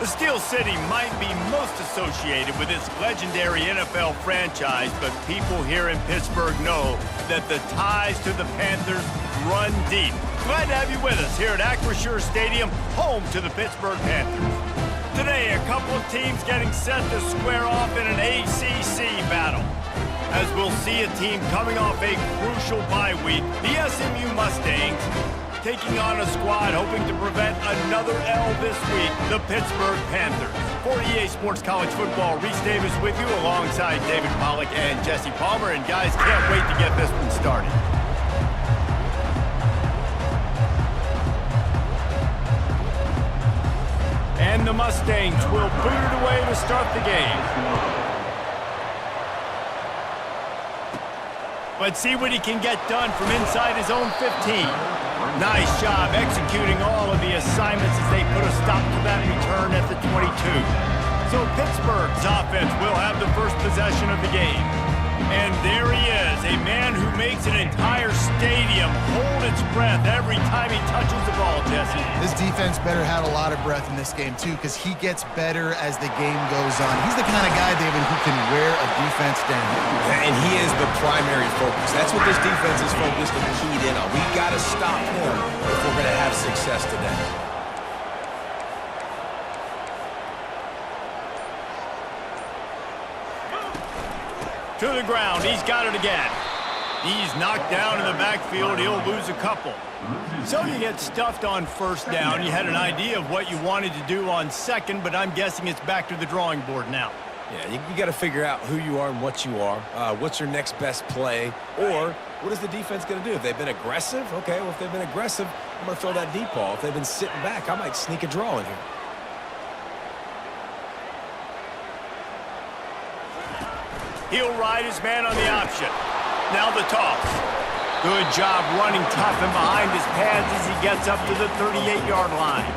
Steel City might be most associated with its legendary NFL franchise, but people here in Pittsburgh know that the ties to the Panthers run deep. Glad to have you with us here at Acrisure Stadium, home to the Pittsburgh Panthers. Today, a couple of teams getting set to square off in an ACC battle. As we'll see a team coming off a crucial bye week, the SMU Mustangs taking on a squad hoping to prevent another L this week, the Pittsburgh Panthers. For EA Sports College Football, Reese Davis with you alongside David Pollack and Jesse Palmer. And guys, can't wait to get this one started. And the Mustangs will boot it away to start the game. Let's see what he can get done from inside his own 15. Nice job executing all of the assignments as they put a stop to that return at the 22. So Pittsburgh's offense will have the first possession of the game. And there he is, a man who makes an entire stadium hold its breath every time he touches the ball, Jesse. This defense better have a lot of breath in this game, too, because he gets better as the game goes on. He's the kind of guy, David, who can wear a defense down. And he is the primary focus. That's what this defense is focused and keyed in on. We've got to stop him if we're going to have success today. To the ground, he's got it again. He's knocked down in the backfield, he'll lose a couple. So you get stuffed on first down. You had an idea of what you wanted to do on second, but I'm guessing it's back to the drawing board now. Yeah, you got to figure out who you are and what you are. What's your next best play? Or what is the defense going to do? If they've been aggressive, okay, well, if they've been aggressive, I'm going to throw that deep ball. If they've been sitting back, I might sneak a draw in here. He'll ride his man on the option. Now the toss. Good job running tough and behind his pads as he gets up to the 38-yard line.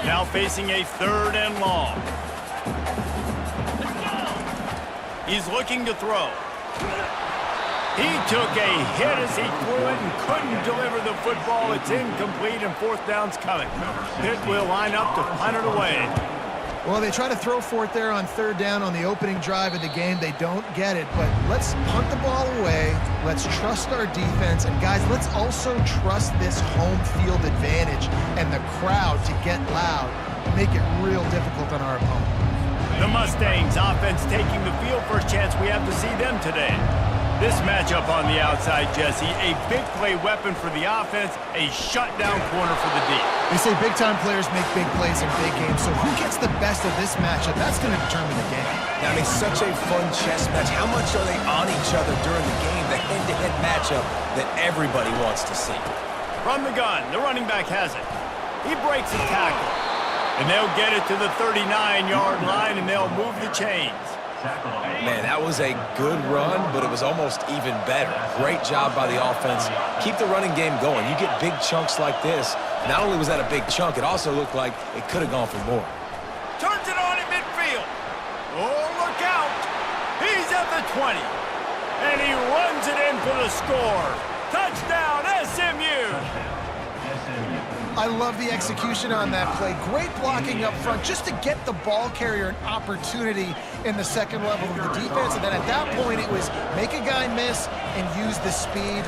Now facing a 3rd and long. He's looking to throw. He took a hit as he threw it and couldn't deliver the football. It's incomplete and 4th down's coming. Pitt will line up to punt it away. Well, they try to throw for it there on 3rd down on the opening drive of the game. They don't get it, but let's punt the ball away. Let's trust our defense. And, guys, let's also trust this home field advantage and the crowd to get loud and make it real difficult on our opponent. The Mustangs offense taking the field. First chance we have to see them today. This matchup on the outside, Jesse, a big play weapon for the offense, a shutdown corner for the D. They say big-time players make big plays in big games, so who gets the best of this matchup? That's going to determine the game. I mean, such a fun chess match. How much are they on each other during the game, the head-to-head matchup that everybody wants to see? From the gun, the running back has it. He breaks a tackle, and they'll get it to the 39-yard line, and they'll move the chains. Man, that was a good run, but it was almost even better. Great job by the offense. Keep the running game going. You get big chunks like this. Not only was that a big chunk, it also looked like it could have gone for more. Turns it on in midfield. Oh, look out. He's at the 20. And he runs it in for the score. Touchdown, SMU. I love the execution on that play. Great blocking up front just to get the ball carrier an opportunity in the second level of the defense. And then at that point, it was make a guy miss and use the speed.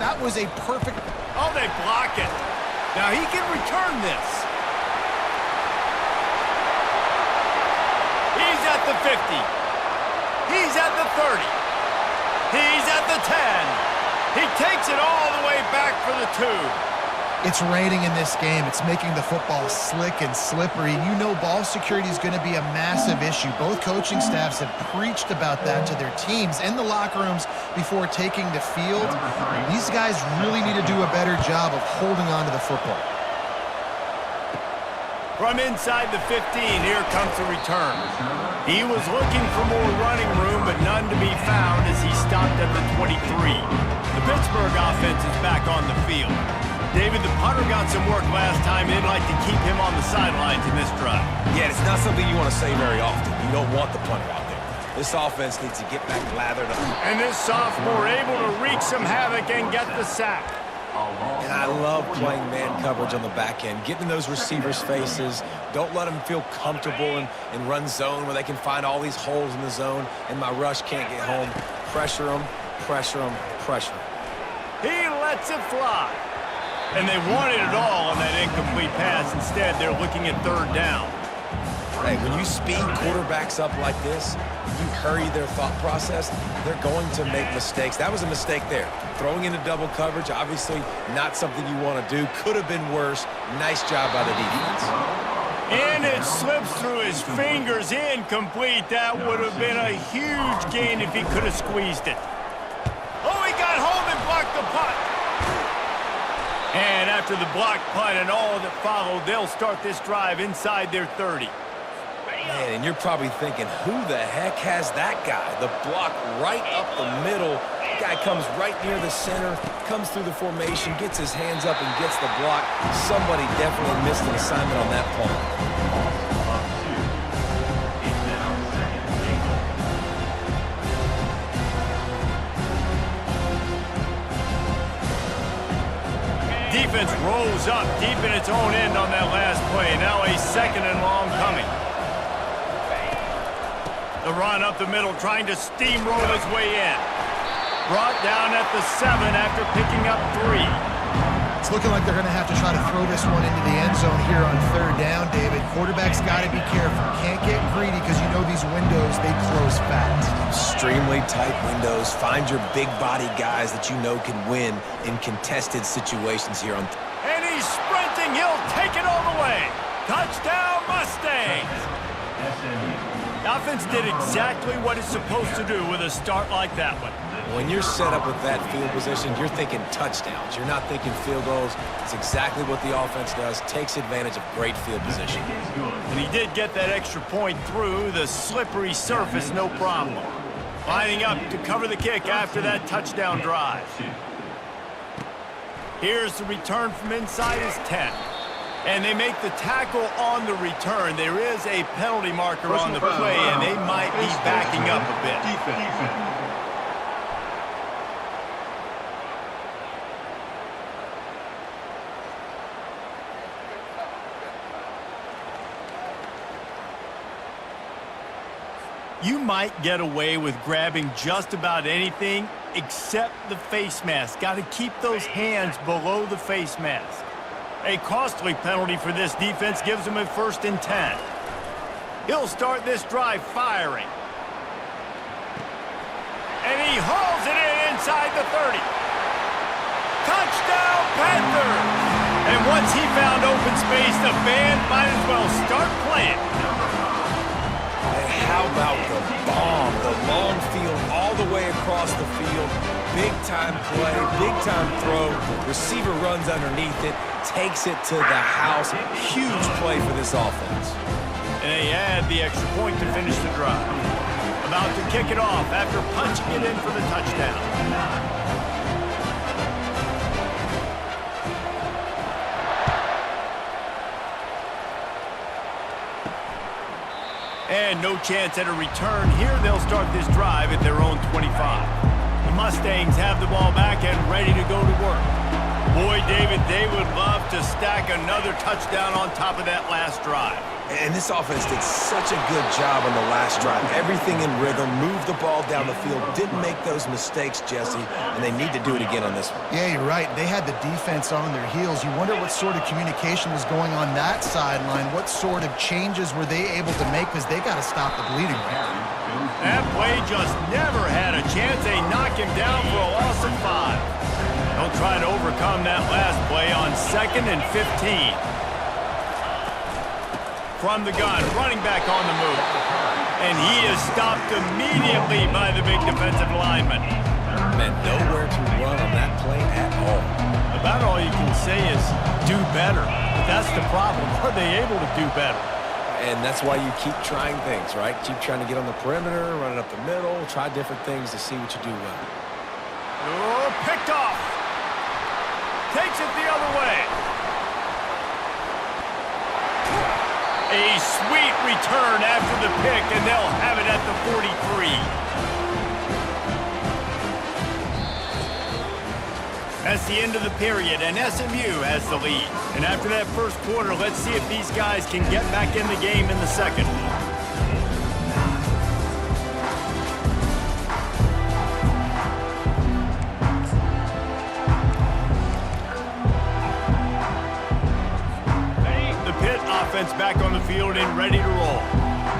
That was a perfect... Oh, they block it. Now he can return this. He's at the 50. He's at the 30. He's at the 10. He takes it all the way back for the 2. It's raining in this game. It's making the football slick and slippery. You know ball security is going to be a massive issue. Both coaching staffs have preached about that to their teams in the locker rooms before taking the field. These guys really need to do a better job of holding on to the football. From inside the 15, here comes the return. He was looking for more running room, but none to be found as he stopped at the 23. The Pittsburgh offense is back on the field. David, the punter got some work last time. They'd like to keep him on the sidelines in this drive. Yeah, it's not something you want to say very often. You don't want the punter out there. This offense needs to get back lathered up. And this sophomore able to wreak some havoc and get the sack. And I love playing man coverage on the back end, getting in those receivers' faces. Don't let them feel comfortable in run zone where they can find all these holes in the zone and my rush can't get home. Pressure them, pressure them, pressure them. He lets it fly. And they wanted it all on that incomplete pass. Instead, they're looking at third down. Hey, when you speed quarterbacks up like this, you hurry their thought process, they're going to make mistakes. That was a mistake there. Throwing into double coverage, obviously not something you want to do. Could have been worse. Nice job by the defense. And it slips through his fingers, incomplete. That would have been a huge gain if he could have squeezed it. Oh, he got home and blocked the punt. And after the blocked punt and all that followed, they'll start this drive inside their 30. Man, and you're probably thinking, who the heck has that guy? The block right up the middle. Guy comes right near the center, comes through the formation, gets his hands up and gets the block. Somebody definitely missed an assignment on that punt. Defense rolls up deep in its own end on that last play. Now a second and long coming. The run up the middle, trying to steamroll his way in. Brought down at the 7 after picking up 3. It's looking like they're going to have to try to throw this one into the end zone here on third down, David. Quarterback's got to be careful. Can't get greedy because you know these windows, they close fast. Extremely tight windows. Find your big body guys that you know can win in contested situations here on. And he's sprinting. He'll take it all the way. Touchdown, Mustangs. The offense did exactly what it's supposed to do with a start like that one. When you're set up with that field position, you're thinking touchdowns. You're not thinking field goals. It's exactly what the offense does. Takes advantage of great field position. And he did get that extra point through the slippery surface, no problem. Lining up to cover the kick after that touchdown drive. Here's the return from inside his 10. And they make the tackle on the return. There is a penalty marker on the play, and they might be backing up a bit. You might get away with grabbing just about anything except the face mask. Got to keep those hands below the face mask. A costly penalty for this defense gives him a 1st and 10. He'll start this drive firing. And he hauls it in inside the 30. Touchdown, Panthers! And once he found open space, the band might as well start playing. And how about the bomb, the long field all the way across the field. Big time play, big time throw. Receiver runs underneath it, takes it to the house. Huge play for this offense. And they add the extra point to finish the drive. About to kick it off after punching it in for the touchdown. And no chance at a return. Here they'll start this drive at their own 25. The Mustangs have the ball back and ready to go to work. Boy, David, they would love to stack another touchdown on top of that last drive. And this offense did such a good job on the last drive. Everything in rhythm, moved the ball down the field, didn't make those mistakes, Jesse, and they need to do it again on this one. Yeah, you're right. They had the defense on their heels. You wonder what sort of communication was going on that sideline. What sort of changes were they able to make because they got to stop the bleeding right now. That play just never had a chance. They knock him down for a loss of 5. They'll try to overcome that last play on 2nd and 15. From the gun, running back on the move. And he is stopped immediately by the big defensive lineman. Man, nowhere to run on that play at all. About all you can say is do better. But that's the problem. Are they able to do better? And that's why you keep trying things, right? Keep trying to get on the perimeter, run it up the middle, try different things to see what you do well. Oh, picked off. Takes it the other way. A sweet return after the pick, and they'll have it at the 43. That's the end of the period, and SMU has the lead. And after that first quarter, let's see if these guys can get back in the game in the second. The Pitt offense back on the field and ready to roll.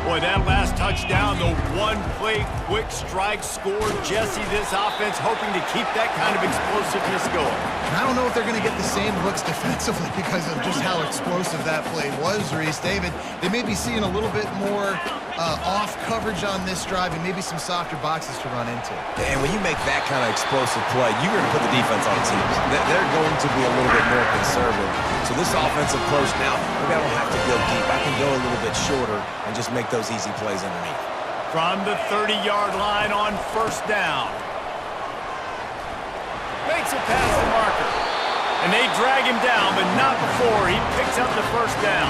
Boy, that last touchdown, the one-play quick strike score. Jesse, this offense hoping to keep that kind of explosiveness going. And I don't know if they're going to get the same looks defensively because of just how explosive that play was, Reese. David, they may be seeing a little bit more off coverage on this drive and maybe some softer boxes to run into. And when you make that kind of explosive play, you're going to put the defense on its heels. They're going to be a little bit more conservative. So this offensive approach now, maybe I don't have to go deep. I can go a little bit shorter and just make those easy plays underneath. From the 30-yard line on first down. Makes it past the marker. And they drag him down, but not before he picks up the first down.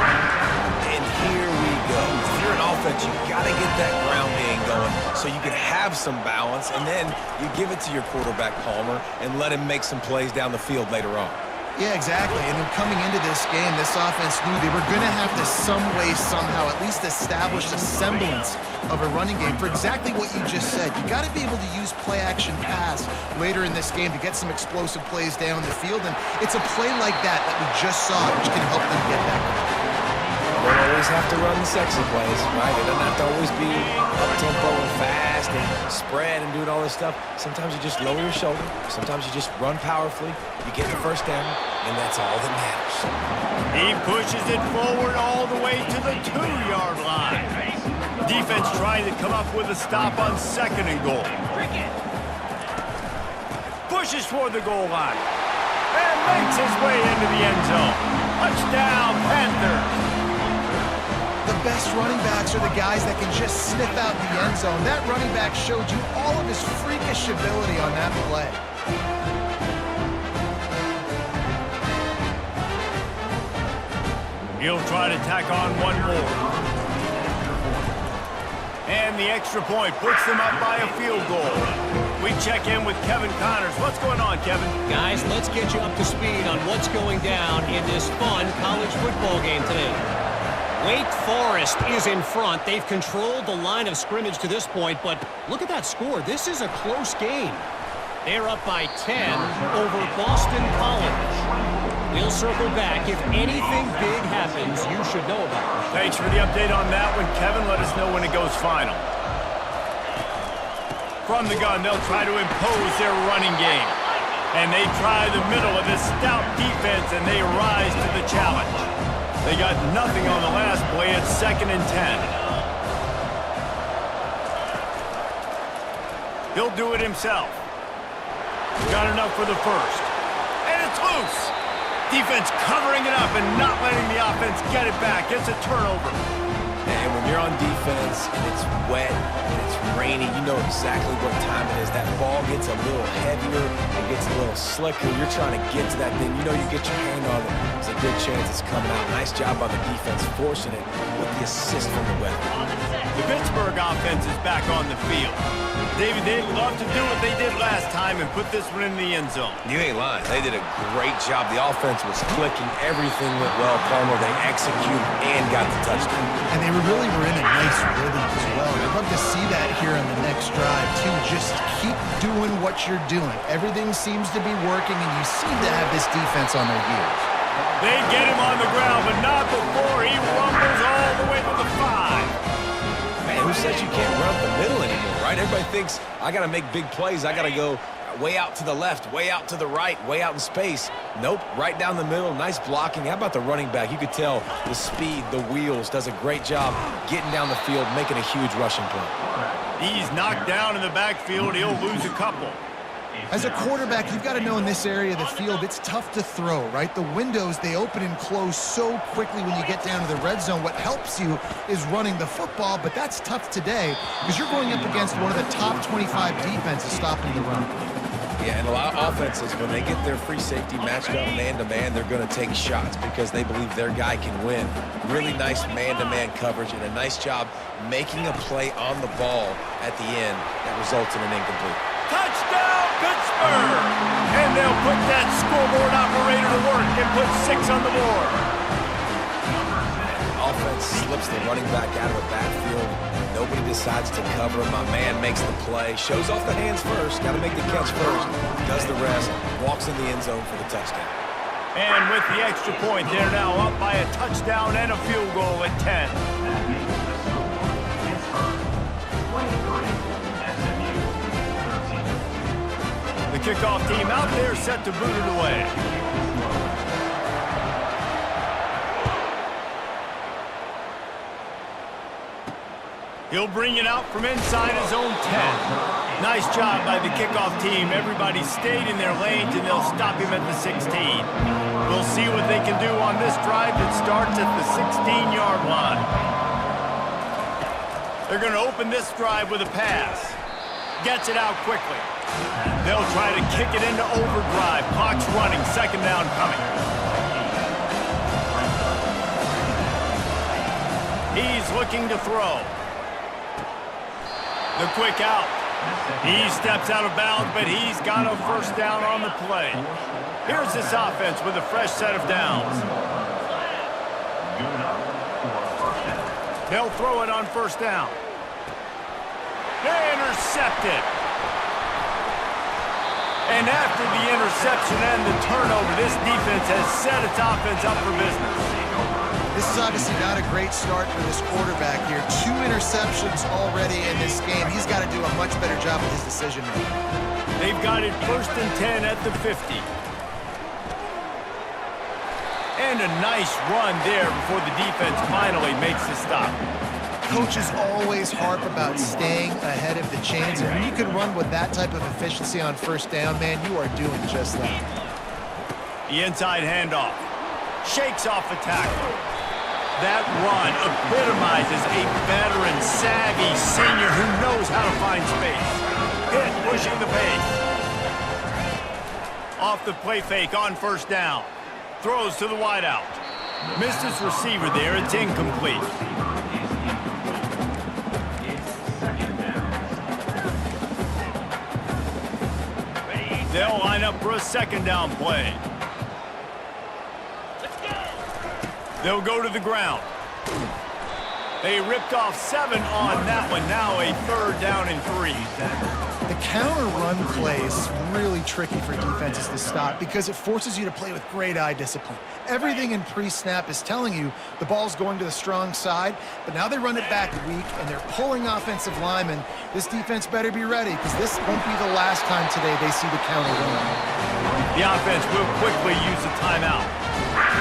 And here we go. If you're an offense, you got to get that ground game going so you can have some balance, and then you give it to your quarterback, Palmer, and let him make some plays down the field later on. Yeah, exactly. And then coming into this game, this offense knew they were going to have to some way, somehow, at least establish a semblance of a running game for exactly what you just said. You got to be able to use play-action pass later in this game to get some explosive plays down the field. And it's a play like that we just saw, which can help them get that going. You don't always have to run the sexy plays, right? It doesn't have to always be up-tempo and fast and spread and doing all this stuff. Sometimes you just lower your shoulder. Sometimes you just run powerfully. You get the first down, and that's all that matters. He pushes it forward all the way to the 2-yard line. Defense trying to come up with a stop on second and goal. Pushes toward the goal line and makes his way into the end zone. Touchdown, Panthers. The best running backs are the guys that can just sniff out the end zone. That running back showed you all of his freakish ability on that play. He'll try to tack on one more. And the extra point puts them up by a field goal. We check in with Kevin Connors. What's going on, Kevin? Guys, let's get you up to speed on what's going down in this fun college football game today. Wake Forest is in front. They've controlled the line of scrimmage to this point, but look at that score. This is a close game. They're up by 10 over Boston College. We'll circle back. If anything big happens, you should know about it. Thanks for the update on that one, Kevin. Let us know when it goes final. From the gun, they'll try to impose their running game. And they try the middle of this stout defense, and they rise to the challenge. They got nothing on the last play. It's 2nd and 10. He'll do it himself. Got enough for the first. And it's loose. Defense covering it up and not letting the offense get it back. It's a turnover. And when you're on defense and it's wet and it's rainy, you know exactly what time it is. That ball gets a little heavier, it gets a little slicker. You're trying to get to that thing. You know you get your hand on it. There's a good chance it's coming out. Nice job by the defense forcing it with the assist from the weather. The Pittsburgh offense is back on the field. David, they'd love to do what they did last time and put this one in the end zone. You ain't lying. They did a great job. The offense was clicking. Everything went well. Palmer, they executed and got the touchdown. And they really were in a nice rhythm as well. I'd love to see that here on the next drive, too. Just keep doing what you're doing. Everything seems to be working, and you seem to have this defense on their heels. They get him on the ground, but not before he rumbles all the way to the 5. Man, who says you can't run up the middle anymore, right? Everybody thinks, I got to make big plays. I got to go way out to the left, way out to the right, way out in space. Nope, right down the middle, nice blocking. How about the running back? You could tell the speed, the wheels, does a great job getting down the field, making a huge rushing play. He's knocked down in the backfield. He'll lose a couple. As a quarterback, you've got to know in this area of the field, it's tough to throw, right? The windows, they open and close so quickly when you get down to the red zone. What helps you is running the football, but that's tough today because you're going up against one of the top 25 defenses stopping the run. Yeah, and a lot of offenses, when they get their free safety matched up man-to-man, they're going to take shots because they believe their guy can win. Really nice man-to-man coverage and a nice job making a play on the ball at the end that results in an incomplete. Touchdown, Pittsburgh! And they'll put that scoreboard operator to work and put 6 on the board. Offense slips the running back out of the backfield. Nobody decides to cover him. My man makes the play. Shows off the hands first. Got to make the catch first. Does the rest. Walks in the end zone for the touchdown. And with the extra point, they're now up by a touchdown and a field goal at 10. The kickoff team out there set to boot it away. He'll bring it out from inside his own 10. Nice job by the kickoff team. Everybody stayed in their lanes, and they'll stop him at the 16. We'll see what they can do on this drive that starts at the 16-yard line. They're going to open this drive with a pass. Gets it out quickly. They'll try to kick it into overdrive. Clock's running. Second down coming. He's looking to throw. The quick out. He steps out of bounds, but he's got a first down on the play. Here's this offense with a fresh set of downs. They'll throw it on first down. They intercept it. And after the interception and the turnover, this defense has set its offense up for business. This is obviously not a great start for this quarterback here. 2 interceptions already in this game. He's got to do a much better job with his decision making. They've got it 1st and 10 at the 50. And a nice run there before the defense finally makes the stop. Coaches always harp about staying ahead of the chains, and when you can run with that type of efficiency on first down, man, you are doing just that. The inside handoff. Shakes off a tackle. That run epitomizes a veteran, savvy senior who knows how to find space. Hit pushing the pace. Off the play fake on first down. Throws to the wideout. Missed his receiver there. It's incomplete. They'll line up for a second down play. They'll go to the ground. They ripped off 7 on that one. Now a 3rd down and 3. The counter run play is really tricky for defenses to stop because it forces you to play with great eye discipline. Everything in pre-snap is telling you the ball's going to the strong side, but now they run it back weak and they're pulling offensive linemen. This defense better be ready because this won't be the last time today they see the counter run. The offense will quickly use a timeout.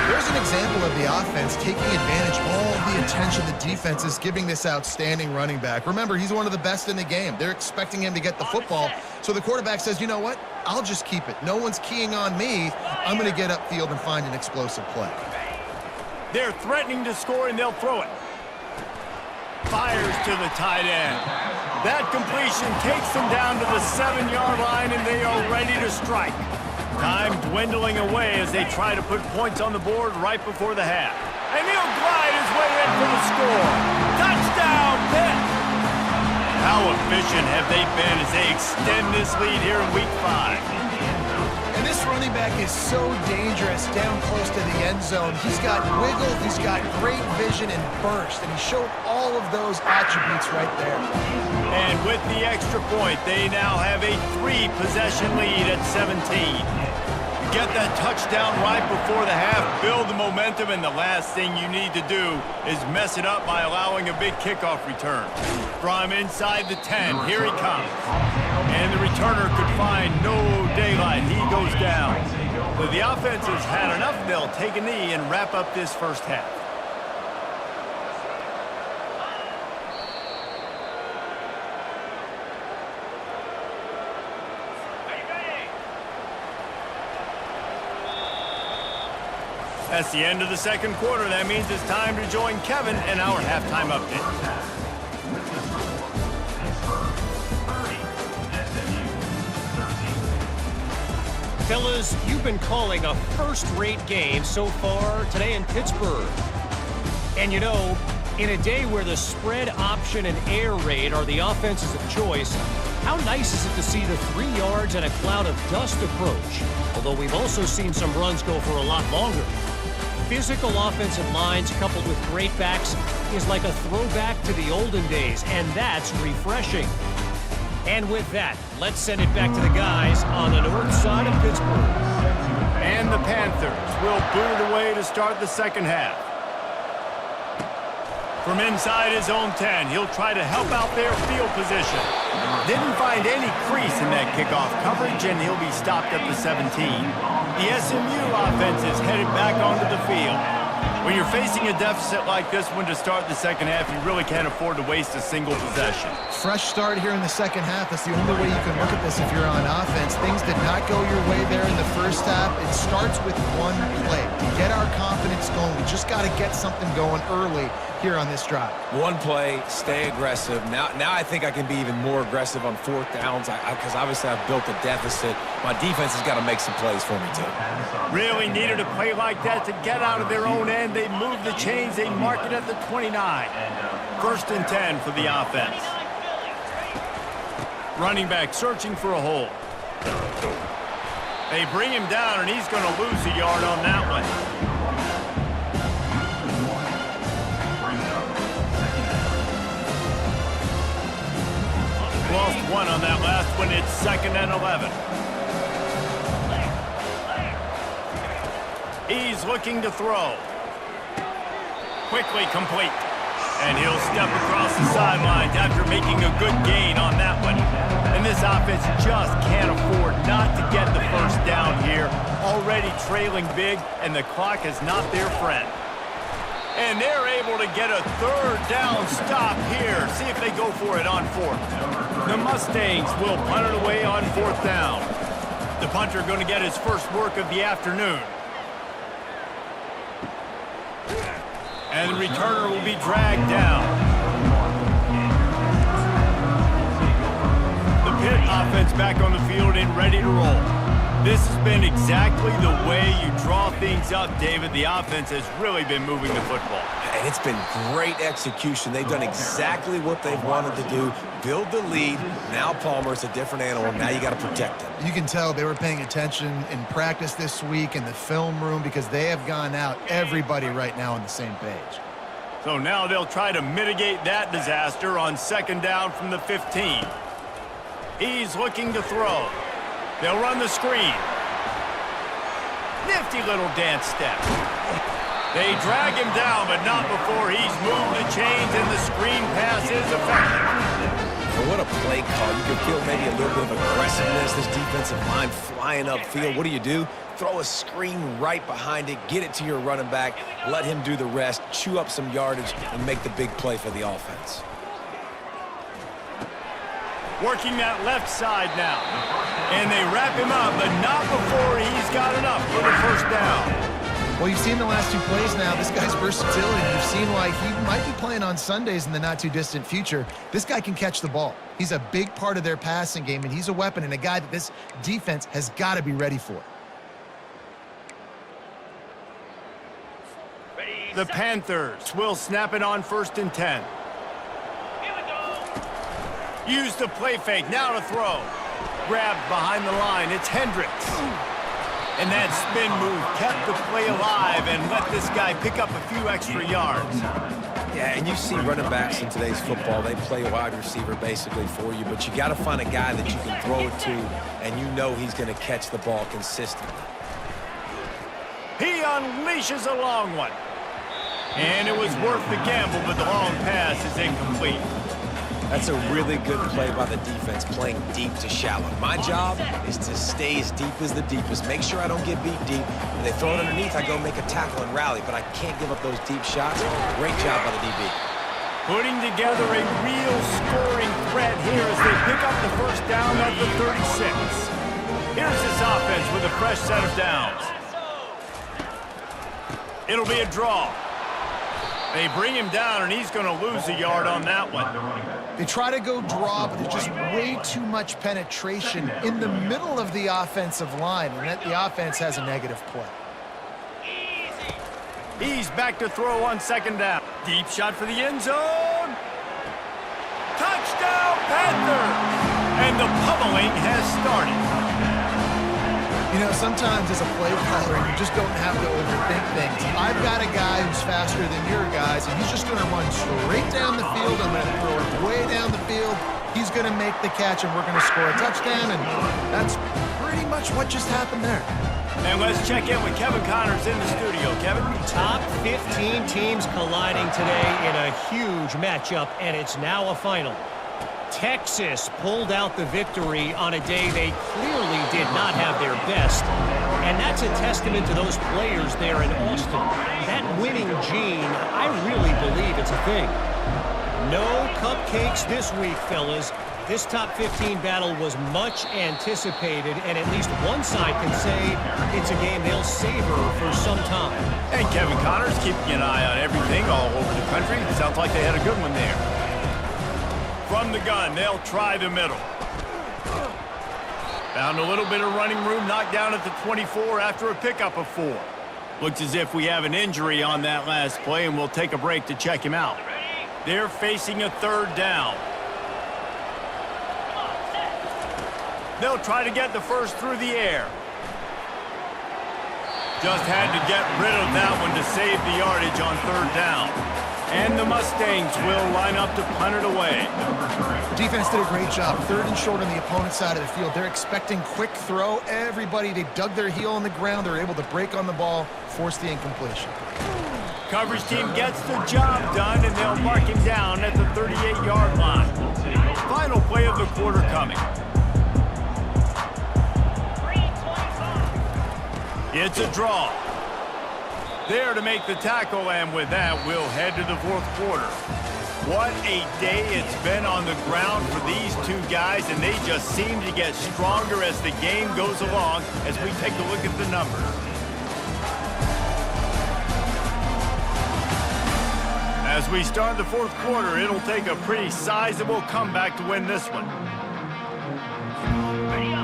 There's an example of the offense taking advantage of all the attention the defense is giving this outstanding running back. Remember, he's one of the best in the game. They're expecting him to get the football, so the quarterback says, you know what? I'll just keep it. No one's keying on me. I'm going to get upfield and find an explosive play. They're threatening to score, and they'll throw it. Fires to the tight end. That completion takes them down to the 7-yard line, and they are ready to strike. Time dwindling away as they try to put points on the board right before the half. And he'll glide his way in for the score. Touchdown, Pitt! How efficient have they been as they extend this lead here in Week 5? And this running back is so dangerous down close to the end zone. He's got wiggle, he's got great vision and burst, and he showed all of those attributes right there. And with the extra point, they now have a 3-possession lead at 17. Get that touchdown right before the half, build the momentum, and the last thing you need to do is mess it up by allowing a big kickoff return. From inside the 10, here he comes. And the returner could find no daylight. He goes down. So the offense has had enough. They'll take a knee and wrap up this first half. That's the end of the second quarter. That means it's time to join Kevin in our halftime update. Fellas, you've been calling a first-rate game so far today in Pittsburgh. And you know, in a day where the spread option and air raid are the offenses of choice, How nice is it to see the 3 yards and a cloud of dust approach? Although we've also seen some runs go for a lot longer. Physical offensive lines coupled with great backs is like a throwback to the olden days, and that's refreshing. And with that, let's send it back to the guys on the north side of Pittsburgh. And the Panthers will boot it away to start the second half. From inside his own 10, he'll try to help out their field position. Didn't find any crease in that kickoff coverage, and he'll be stopped at the 17. The SMU offense is headed back onto the field. When you're facing a deficit like this one to start the second half, you really can't afford to waste a single possession. Fresh start here in the second half. That's the only way you can look at this if you're on offense. Things did not go your way there in the first half. It starts with one play. To get our confidence going, we just got to get something going early here on this drive. One play, stay aggressive. Now I think I can be even more aggressive on fourth downs because obviously I've built a deficit. My defense has got to make some plays for me too. Really needed a play like that to get out of their own end. They move the chains. They mark it at the 29. First and 10 for the offense. Running back searching for a hole. They bring him down, and he's going to lose a yard on that one. Lost one on that last one. It's 2nd and 11. He's looking to throw. Quickly complete. And he'll step across the sidelines after making a good gain on that one. And this offense just can't afford not to get the first down here. Already trailing big, and the clock is not their friend. And they're able to get a third down stop here. See if they go for it on fourth. The Mustangs will punt it away on fourth down. The punter going to get his first work of the afternoon. And the returner will be dragged down. The Pitt offense back on the field and ready to roll. This has been exactly the way you draw things up, David. The offense has really been moving the football. And it's been great execution. They've done exactly what they've wanted to do. Build the lead. Now Palmer's a different animal. Now you got to protect him. You can tell they were paying attention in practice this week in the film room because they have gone out, everybody right now on the same page. So now they'll try to mitigate that disaster on 2nd down from the 15. He's looking to throw. They'll run the screen. Nifty little dance step. They drag him down, but not before he's moved the chains and the screen pass is effective. Well, what a play call. You can feel maybe a little bit of aggressiveness. This defensive line flying upfield. What do? Throw a screen right behind it, get it to your running back, let him do the rest, chew up some yardage, and make the big play for the offense. Working that left side now. And they wrap him up, but not before he's got enough for the first down. Well, you've seen the last two plays now. This guy's versatility. You've seen why he might be playing on Sundays in the not-too-distant future. This guy can catch the ball. He's a big part of their passing game, and he's a weapon and a guy that this defense has got to be ready for. The Panthers will snap it on 1st and 10. Use the play fake, now to throw. Grabbed behind the line, it's Hendricks. And that spin move kept the play alive and let this guy pick up a few extra yards. Yeah, and you see running backs in today's football, they play wide receiver basically for you, but you got to find a guy that you can throw it to, and you know he's going to catch the ball consistently. He unleashes a long one. And it was worth the gamble, but the long pass is incomplete. That's a really good play by the defense, playing deep to shallow. My job is to stay as deep as the deepest. Make sure I don't get beat deep. When they throw it underneath, I go make a tackle and rally, but I can't give up those deep shots. Great job by the DB. Putting together a real scoring threat here as they pick up the first down at the 36. Here's this offense with a fresh set of downs. It'll be a draw. They bring him down, and he's going to lose a yard on that one. They try to go draw, but there's just way too much penetration in the middle of the offensive line, and that the offense has a negative play. He's back to throw on 2nd down. Deep shot for the end zone. Touchdown, Panthers! And the pummeling has started. You know, sometimes as a play caller, you just don't have to overthink things. I've got a guy who's faster than your guys, and he's just going to run straight down the field. I'm going to throw it way down the field. He's going to make the catch, and we're going to score a touchdown, and that's pretty much what just happened there. And let's check in with Kevin Connors in the studio. Kevin? Top 15 teams colliding today in a huge matchup, and it's now a final. Texas pulled out the victory on a day they clearly did not have their best. And that's a testament to those players there in Austin. That winning gene, I really believe it's a thing. No cupcakes this week, fellas. This top 15 battle was much anticipated, and at least one side can say it's a game they'll savor for some time. And Kevin Connors keeping an eye on everything all over the country. Sounds like they had a good one there. From the gun, they'll try the middle. Found a little bit of running room, knocked down at the 24 after a pickup of 4. Looks as if we have an injury on that last play, and we'll take a break to check him out. They're facing a 3rd down. They'll try to get the first through the air. Just had to get rid of that one to save the yardage on 3rd down. And the Mustangs will line up to punt it away. Defense did a great job. 3rd and short on the opponent's side of the field. They're expecting quick throw. Everybody, they dug their heel on the ground. They're able to break on the ball, force the incompletion. Coverage team gets the job done, and they'll mark him down at the 38-yard line. Final play of the quarter coming. It's a draw. There to make the tackle, and with that, we'll head to the 4th quarter. What a day it's been on the ground for these two guys, and they just seem to get stronger as the game goes along as we take a look at the numbers. As we start the 4th quarter, it'll take a pretty sizable comeback to win this one.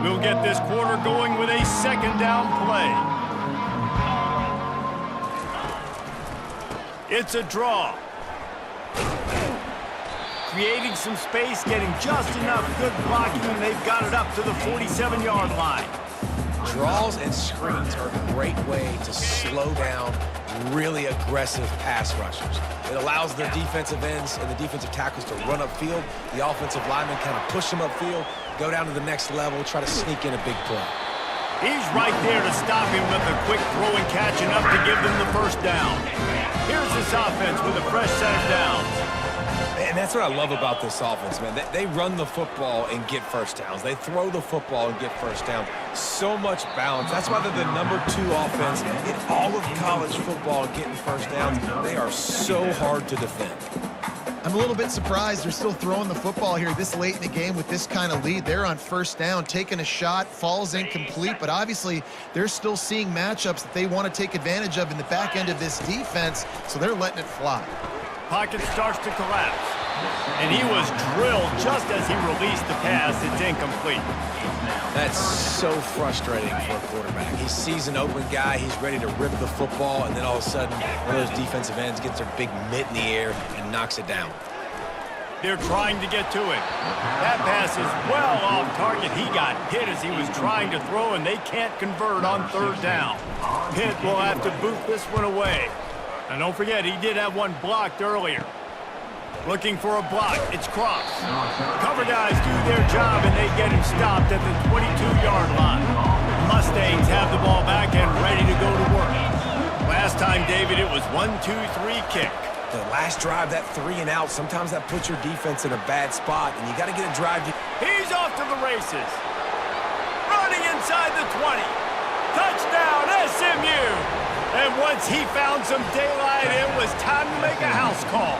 We'll get this quarter going with a 2nd down play. It's a draw. Creating some space, getting just enough good blocking, and they've got it up to the 47-yard line. Draws and screens are a great way to slow down really aggressive pass rushers. It allows their defensive ends and the defensive tackles to run upfield. The offensive linemen kind of push them upfield, go down to the next level, try to sneak in a big play. He's right there to stop him with a quick throw and catch, enough to give them the 1st down. Here's this offense with a fresh set of downs. And that's what I love about this offense, man. They run the football and get 1st downs. They throw the football and get 1st downs. So much balance. That's why they're the #2 offense in all of college football getting 1st downs. They are so hard to defend. I'm a little bit surprised they're still throwing the football here this late in the game with this kind of lead. They're on 1st down, taking a shot, falls incomplete, but obviously they're still seeing matchups that they want to take advantage of in the back end of this defense, so they're letting it fly. Pocket starts to collapse, and he was drilled just as he released the pass. It's incomplete. That's so frustrating for a quarterback. He sees an open guy, he's ready to rip the football, and then all of a sudden, one of those defensive ends gets their big mitt in the air and knocks it down. They're trying to get to it. That pass is well off target. He got hit as he was trying to throw, and they can't convert on 3rd down. Pitt will have to boot this one away. And don't forget, he did have one blocked earlier. Looking for a block. It's Cross. Cover guys do their job, and they get him stopped at the 22-yard line. Mustangs have the ball back and ready to go to work. Last time, David, it was 1-2-3 kick. The last drive, that 3 and out, sometimes that puts your defense in a bad spot, and you got to get a drive. He's off to the races. Running inside the 20. Touchdown, SMU. And once he found some daylight, it was time to make a house call.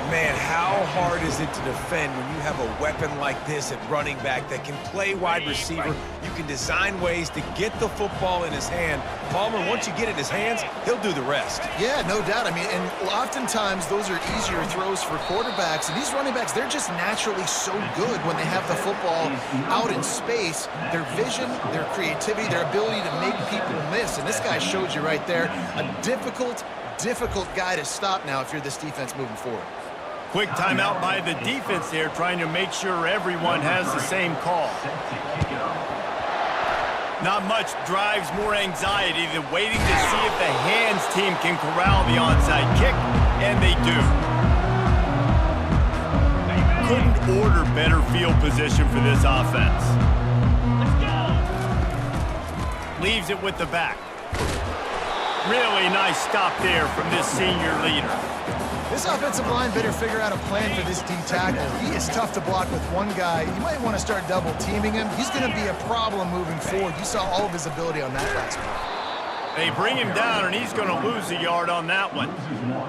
Man, how hard is it to defend when you have a weapon like this at running back that can play wide receiver? You can design ways to get the football in his hand. Palmer, once you get it in his hands, he'll do the rest. Yeah, no doubt. I mean, and oftentimes those are easier throws for quarterbacks. And these running backs, they're just naturally so good when they have the football out in space. Their vision, their creativity, their ability to make people miss. And this guy showed you right there, a difficult guy to stop now if you're this defense moving forward. Quick timeout by the defense there, trying to make sure everyone has the same call. Not much drives more anxiety than waiting to see if the hands team can corral the onside kick, and they do. Couldn't order better field position for this offense. Leaves it with the back. Really nice stop there from this senior leader. This offensive line better figure out a plan for this D tackle. He is tough to block with one guy. You might want to start double teaming him. He's going to be a problem moving forward. You saw all of his ability on that last one. They bring him down, and he's going to lose a yard on that one.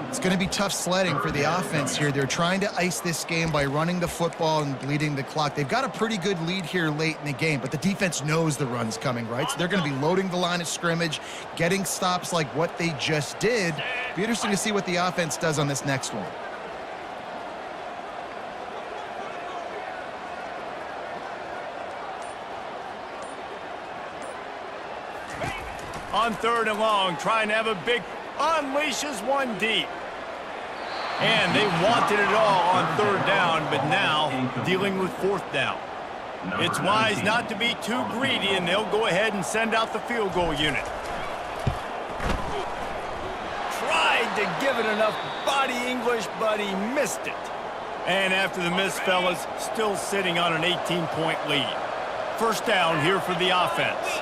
It's going to be tough sledding for the offense here. They're trying to ice this game by running the football and bleeding the clock. They've got a pretty good lead here late in the game, but the defense knows the run's coming, right? So they're going to be loading the line of scrimmage, getting stops like what they just did. Be interesting to see what the offense does on this next one. On 3rd and long, trying to have a big unleashes one deep. And they wanted it all on 3rd down, but now dealing with 4th down. It's wise not to be too greedy, and they'll go ahead and send out the field goal unit. Tried to give it enough body English, but he missed it. And after the miss, fellas, still sitting on an 18-point lead. 1st down here for the offense.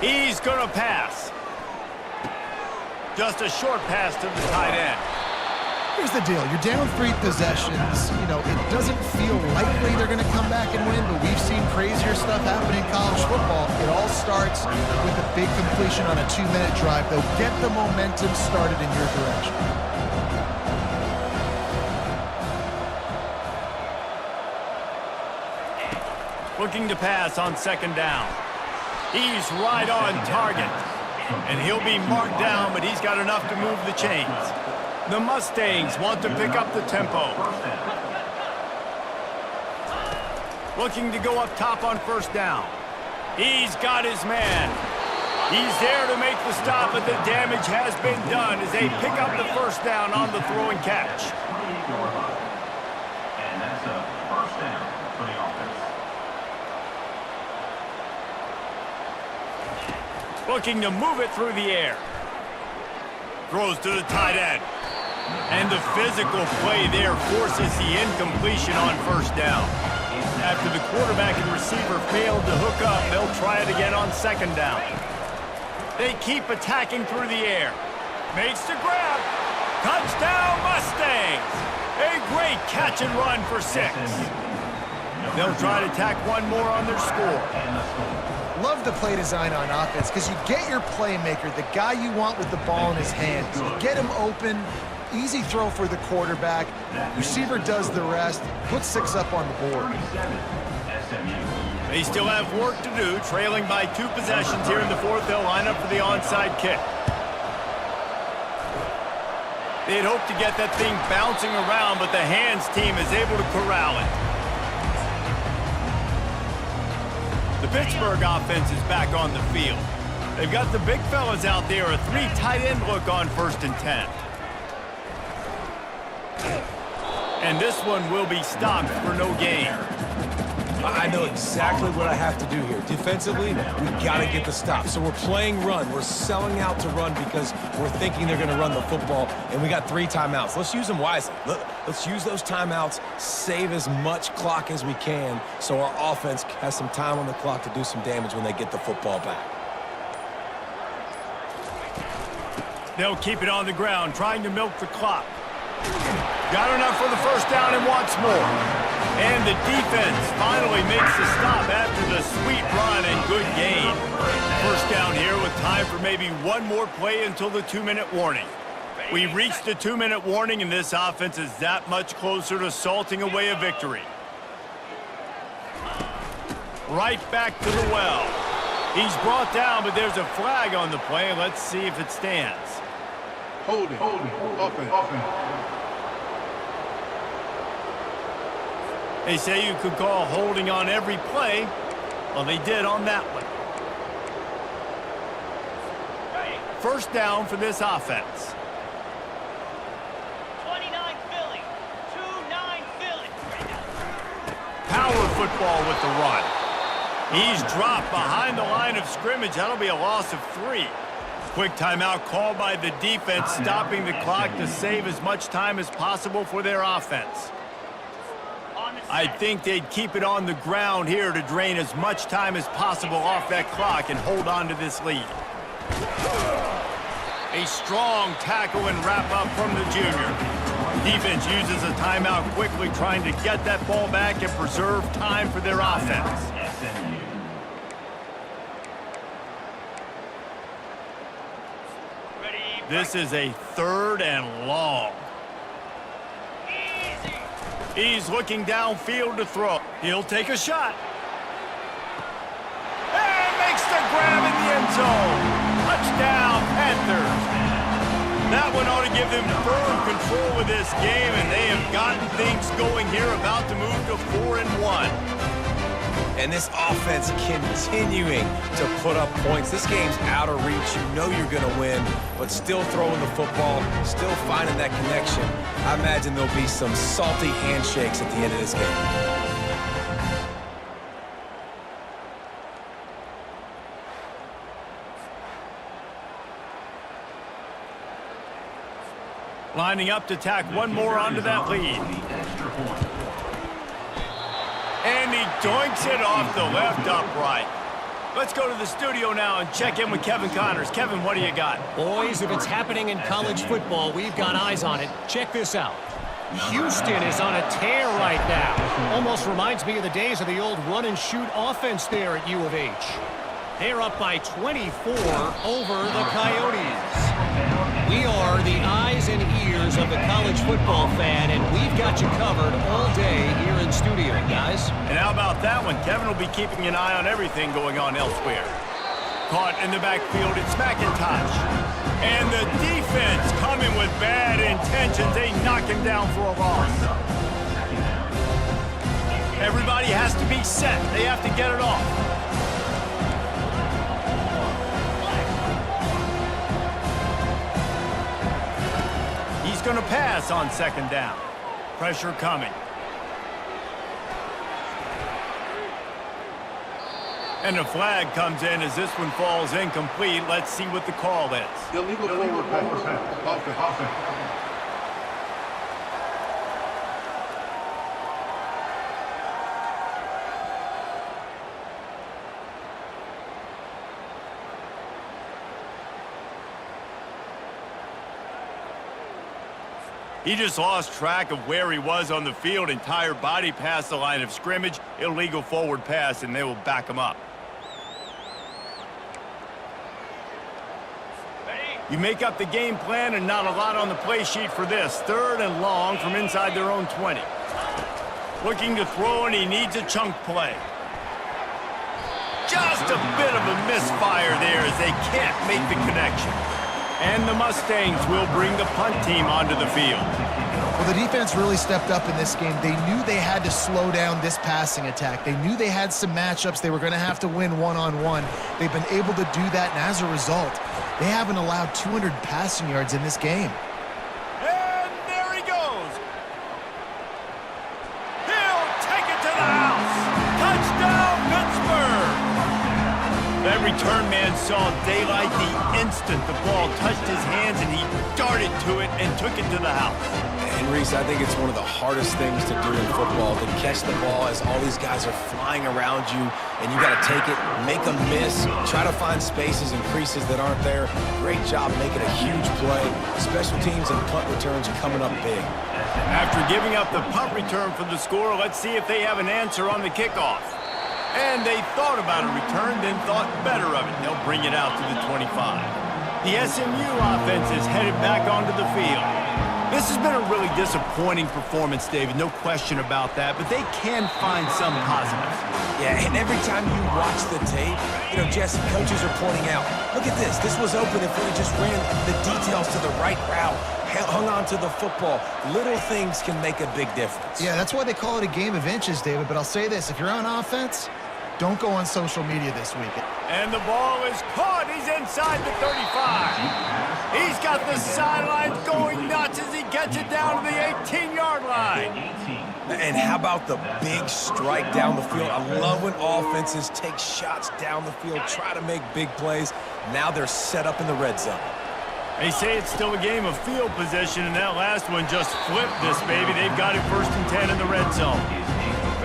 He's going to pass. Just a short pass to the tight end. Here's the deal. You're down 3 possessions. You know, it doesn't feel likely they're going to come back and win, but we've seen crazier stuff happen in college football. It all starts with a big completion on a 2-minute drive. They'll get the momentum started in your direction. Looking to pass on 2nd down. He's right on target. And he'll be marked down, but he's got enough to move the chains. The Mustangs want to pick up the tempo. Looking to go up top on 1st down. He's got his man. He's there to make the stop, but the damage has been done as they pick up the 1st down on the throw and catch. And that's a 1st down for the offense. Looking to move it through the air. Throws to the tight end. And the physical play there forces the incompletion on 1st down. After the quarterback and receiver failed to hook up, they'll try it again on 2nd down. They keep attacking through the air. Makes the grab. Touchdown Mustangs! A great catch and run for 6. They'll try to tack one more on their score. Love the play design on offense because you get your playmaker, the guy you want with the ball in his hands. You get him open, easy throw for the quarterback. Receiver does the rest, put 6 up on the board. They still have work to do, trailing by 2 possessions here in the 4th. They'll line up for the onside kick. They'd hope to get that thing bouncing around, but the hands team is able to corral it. The Pittsburgh offense is back on the field. They've got the big fellas out there, a 3 tight end look on 1st and 10. And this one will be stopped for no gain. I know exactly what I have to do here. Defensively, we've got to get the stop. So we're playing run. We're selling out to run because we're thinking they're going to run the football, and we got 3 timeouts. Let's use them wisely. Let's use those timeouts, save as much clock as we can so our offense has some time on the clock to do some damage when they get the football back. They'll keep it on the ground, trying to milk the clock. Got enough for the 1st down and wants more. And the defense finally makes the stop after the sweet run and good gain. 1st down here with time for maybe one more play until the 2-minute warning. We've reached the 2-minute warning, and this offense is that much closer to salting away a victory. Right back to the well. He's brought down, but there's a flag on the play. Let's see if it stands. Holding, offense. They say you could call holding on every play. Well, they did on that one. 1st down for this offense. 29 Philly. power football with the run. He's dropped behind the line of scrimmage. That'll be a loss of 3. Quick timeout called by the defense, stopping the clock to save as much time as possible for their offense. I think they'd keep it on the ground here to drain as much time as possible off that clock and hold on to this lead. A strong tackle and wrap-up from the junior. Defense uses a timeout quickly, trying to get that ball back and preserve time for their offense. SMU. This is a 3rd and long. He's looking downfield to throw. He'll take a shot. And makes the grab in the end zone. Touchdown, Panthers. That one ought to give them firm control of this game, and they have gotten things going here, about to move to 4-1. And this offense continuing to put up points. This game's out of reach. You know you're going to win, but still throwing the football, still finding that connection. I imagine there'll be some salty handshakes at the end of this game. Lining up to tack one more onto that lead. And he doinks it off the left upright. Let's go to the studio now and check in with Kevin Connors. Kevin, what do you got? Boys, if it's happening in college football, we've got eyes on it. Check this out. Houston is on a tear right now. Almost reminds me of the days of the old run-and-shoot offense there at U of H. They're up by 24 over the Coyotes. We are the eyes and ears of the college football fan, and we've got you covered all day here in studio, guys. And how about that one? Kevin will be keeping an eye on everything going on elsewhere. Caught in the backfield, it's McIntosh. And the defense coming with bad intentions. They knock him down for a loss. Everybody has to be set. They have to get it off. He's going to pass on 2nd down. Pressure coming. And a flag comes in as this one falls incomplete. Let's see what the call is. Illegal forward pass. Offense. He just lost track of where he was on the field. Entire body past the line of scrimmage. Illegal forward pass, and they will back him up. You make up the game plan, and not a lot on the play sheet for this. 3rd and long from inside their own 20. Looking to throw, and he needs a chunk play. Just a bit of a misfire there as they can't make the connection. And the Mustangs will bring the punt team onto the field. Well, the defense really stepped up in this game. They knew they had to slow down this passing attack. They knew they had some matchups they were going to have to win one-on-one. They've been able to do that, and as a result, they haven't allowed 200 passing yards in this game. And there he goes. He'll take it to the house. Touchdown, Pittsburgh. That return man saw daylight the instant the ball touched his hands, and he darted to it and took it to the house. And Reese, I think it's one of the hardest things to do in football, to catch the ball as all these guys are flying around you, and you got to take it, make them miss, try to find spaces and creases that aren't there. Great job making a huge play. Special teams and punt returns coming up big. After giving up the punt return for the score, let's see if they have an answer on the kickoff. And they thought about a return, then thought better of it. They'll bring it out to the 25. The SMU offense is headed back onto the field. This has been a really disappointing performance, David, no question about that, but they can find some positives. Yeah, and every time you watch the tape, you know, Jesse, coaches are pointing out, look at this. This was open if we just ran the details to the right route, hung on to the football. Little things can make a big difference. Yeah, that's why they call it a game of inches, David. But I'll say this, if you're on offense, don't go on social media this week. And the ball is caught. He's inside the 35. He's got the sidelines going nuts as he gets it down to the 18-yard line. And how about the big strike down the field? I love when offenses take shots down the field, try to make big plays. Now they're set up in the red zone. They say it's still a game of field position, and that last one just flipped this, baby. They've got it 1st and 10 in the red zone.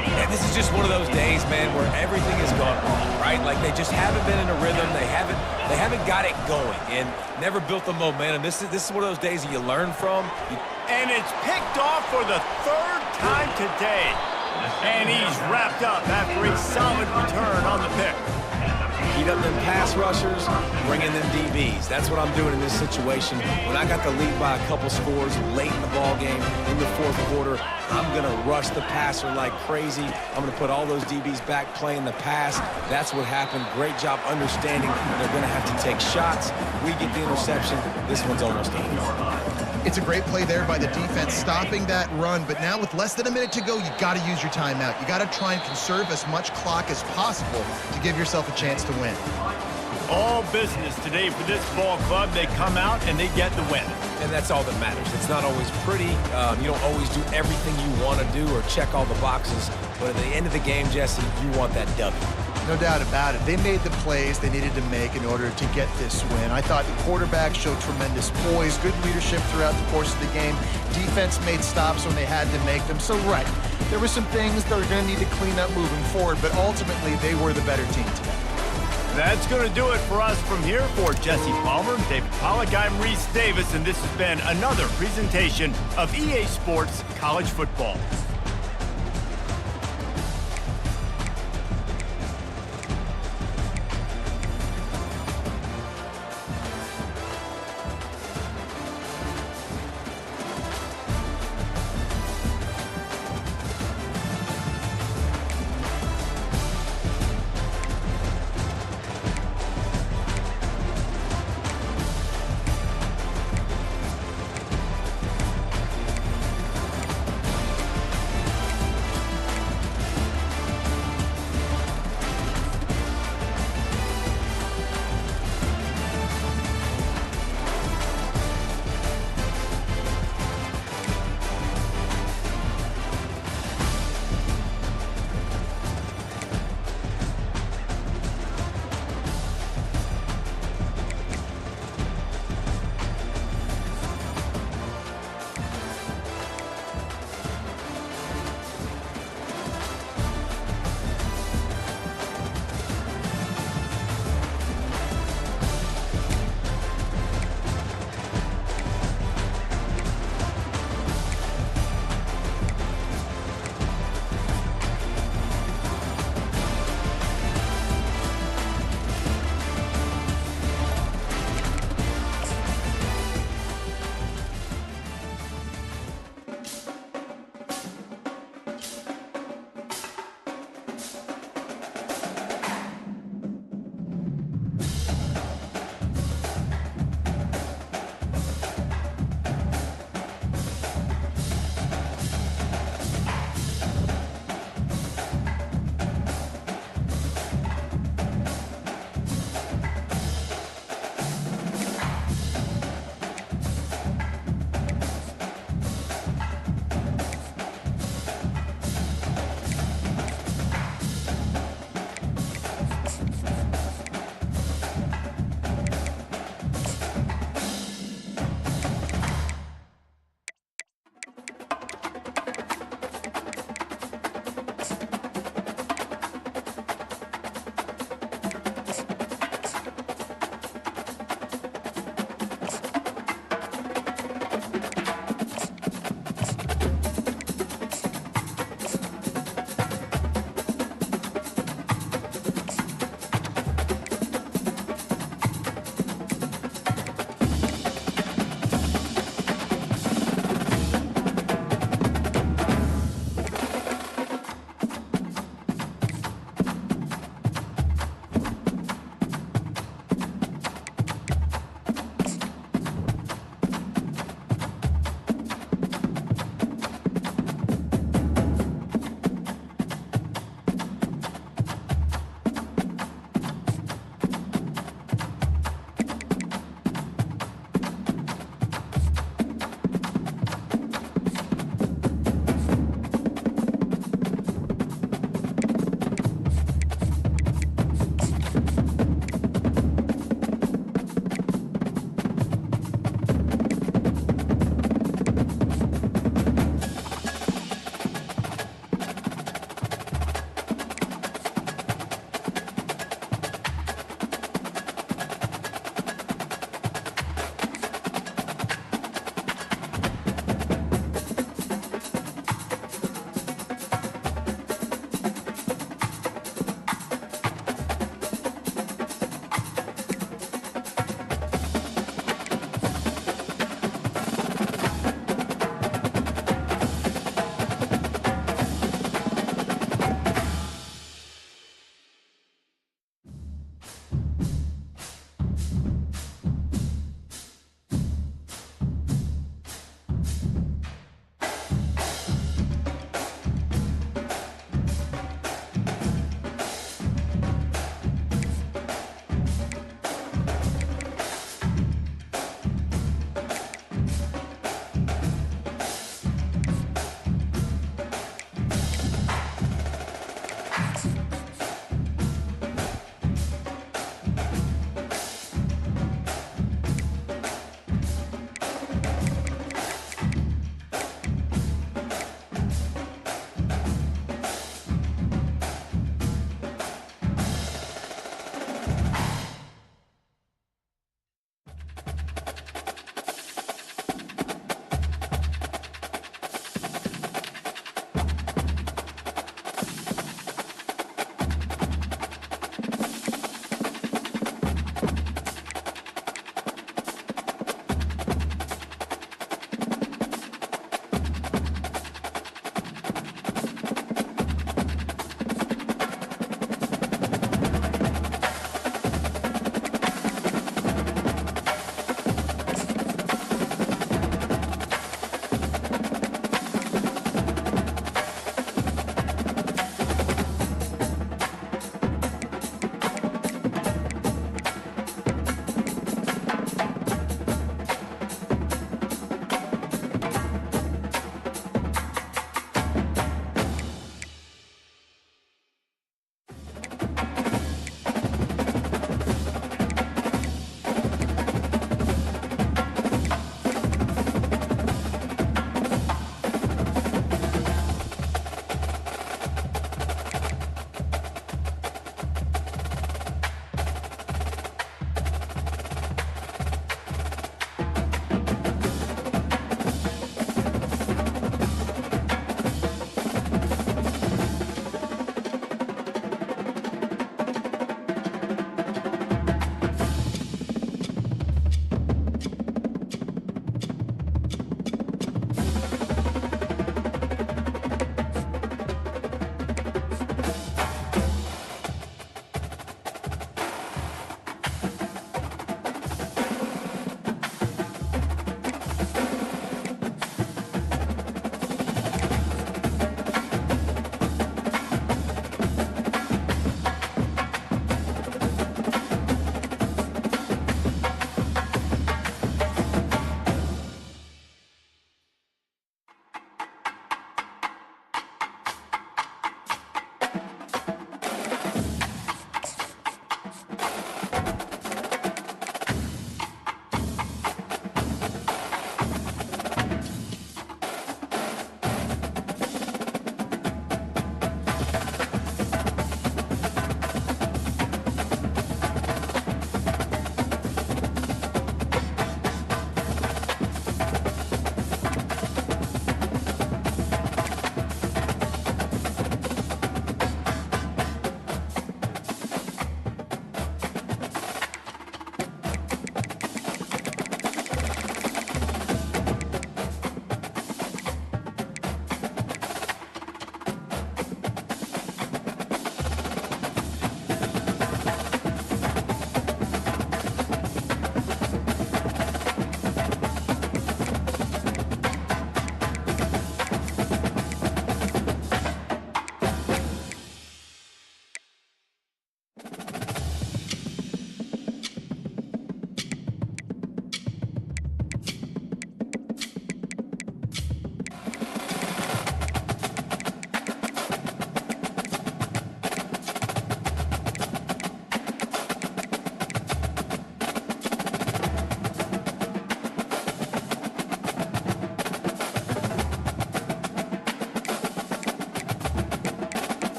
And this is just one of those days, man, where everything has gone wrong, right? Like they just haven't been in a rhythm. They haven't got it going and never built the momentum. This is one of those days that you learn from. And it's picked off for the 3rd time today. And he's wrapped up after a solid return on the pick. Heat up them pass rushers, bring in them DBs. That's what I'm doing in this situation. When I got the lead by a couple scores late in the ball game, in the 4th quarter, I'm going to rush the passer like crazy. I'm going to put all those DBs back playing the pass. That's what happened. Great job understanding they're going to have to take shots. We get the interception. This one's almost over. It's a great play there by the defense, stopping that run. But now with less than a minute to go, you got to use your timeout. You got to try and conserve as much clock as possible to give yourself a chance to win. All business today for this ball club. They come out and they get the win. And that's all that matters. It's not always pretty. You don't always do everything you want to do or check all the boxes. But at the end of the game, Jesse, you want that W. No doubt about it. They made the plays they needed to make in order to get this win. I thought the quarterback showed tremendous poise, good leadership throughout the course of the game. Defense made stops when they had to make them. So, right, there were some things that are going to need to clean up moving forward, but ultimately they were the better team today. That's going to do it for us from here. For Jesse Palmer, David Pollack, I'm Reese Davis, and this has been another presentation of EA Sports College Football.